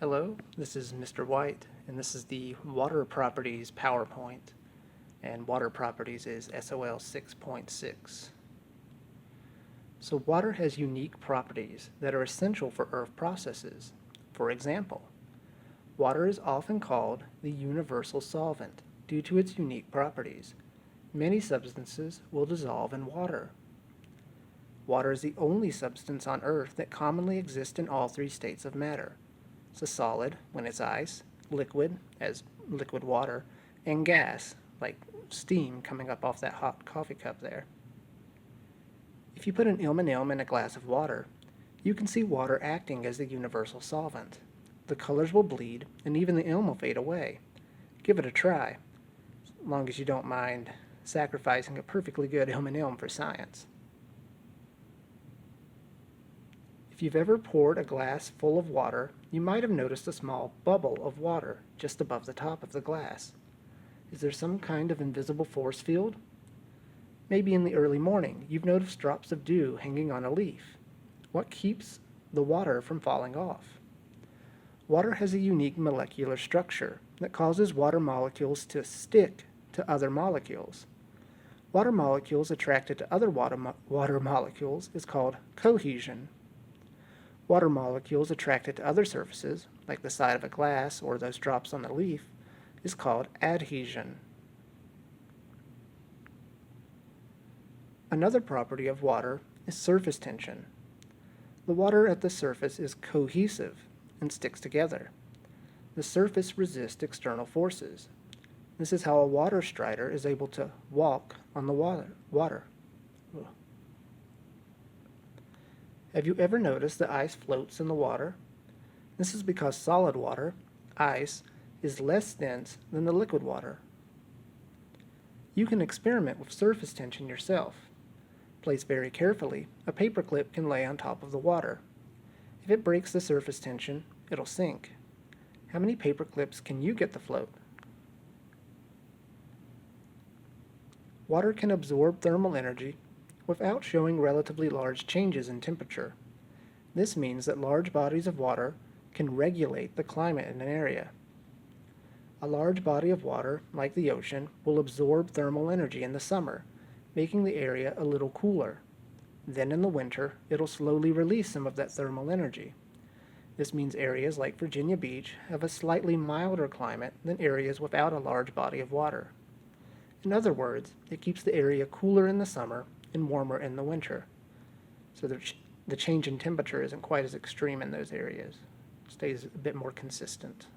Hello, this is Mr. White, and this is the Water Properties PowerPoint, and Water Properties is SOL 6.6. So water has unique properties that are essential for earth processes. For example, water is often called the universal solvent due to its unique properties. Many substances will dissolve in water. Water is the only substance on Earth that commonly exists in all three states of matter. It's a solid when it's ice, liquid as liquid water, and gas like steam coming up off that hot coffee cup there. If you put an M&M in a glass of water, you can see water acting as the universal solvent. The colors will bleed and even the M will fade away. Give it a try, as long as you don't mind sacrificing a perfectly good M&M for science. If you've ever poured a glass full of water, you might have noticed a small bubble of water just above the top of the glass. Is there some kind of invisible force field? Maybe in the early morning you've noticed drops of dew hanging on a leaf. What keeps the water from falling off? Water has a unique molecular structure that causes water molecules to stick to other molecules. Water molecules attracted to other water molecules is called cohesion. Water molecules attracted to other surfaces, like the side of a glass or those drops on the leaf, is called adhesion. Another property of water is surface tension. The water at the surface is cohesive and sticks together. The surface resists external forces. This is how a water strider is able to walk on the water. Have you ever noticed that ice floats in the water? This is because solid water, ice, is less dense than the liquid water. You can experiment with surface tension yourself. Placed very carefully, a paper clip can lay on top of the water. If it breaks the surface tension, it'll sink. How many paper clips can you get to float? Water can absorb thermal energy without showing relatively large changes in temperature. This means that large bodies of water can regulate the climate in an area. A large body of water, like the ocean, will absorb thermal energy in the summer, making the area a little cooler. Then in the winter, it'll slowly release some of that thermal energy. This means areas like Virginia Beach have a slightly milder climate than areas without a large body of water. In other words, it keeps the area cooler in the summer and warmer in the winter. So the change in temperature isn't quite as extreme in those areas. It stays a bit more consistent.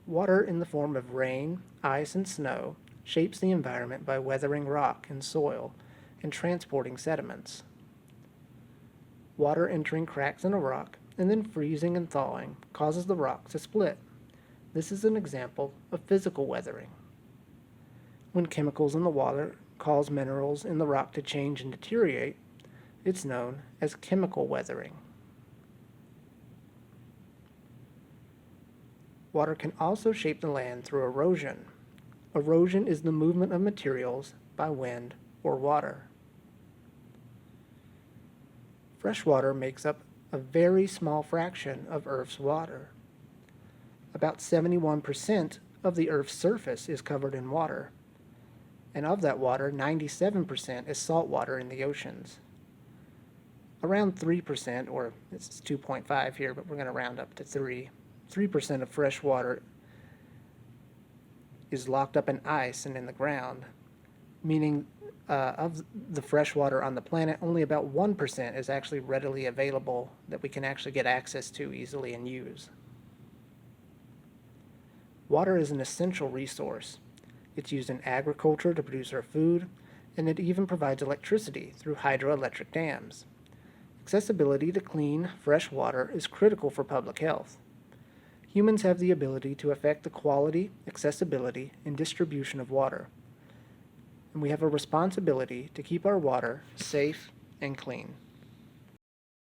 Water in the form of rain, ice, and snow shapes the environment by weathering rock and soil and transporting sediments. Water entering cracks in a rock and then freezing and thawing causes the rock to split. This is an example of physical weathering. When chemicals in the water cause minerals in the rock to change and deteriorate, it's known as chemical weathering. Water can also shape the land through erosion. Erosion is the movement of materials by wind or water. Fresh water makes up a very small fraction of Earth's water. About 71% of the Earth's surface is covered in water. And of that water, 97% is salt water in the oceans. Around 3%, or it's 2.5 here, but we're going to round up to 3% of fresh water is locked up in ice and in the ground, meaning of the fresh water on the planet, only about 1% is actually readily available that we can actually get access to easily and use. Water is an essential resource. It's used in agriculture to produce our food, and it even provides electricity through hydroelectric dams. Accessibility to clean, fresh water is critical for public health. Humans have the ability to affect the quality, accessibility, and distribution of water, and we have a responsibility to keep our water safe and clean.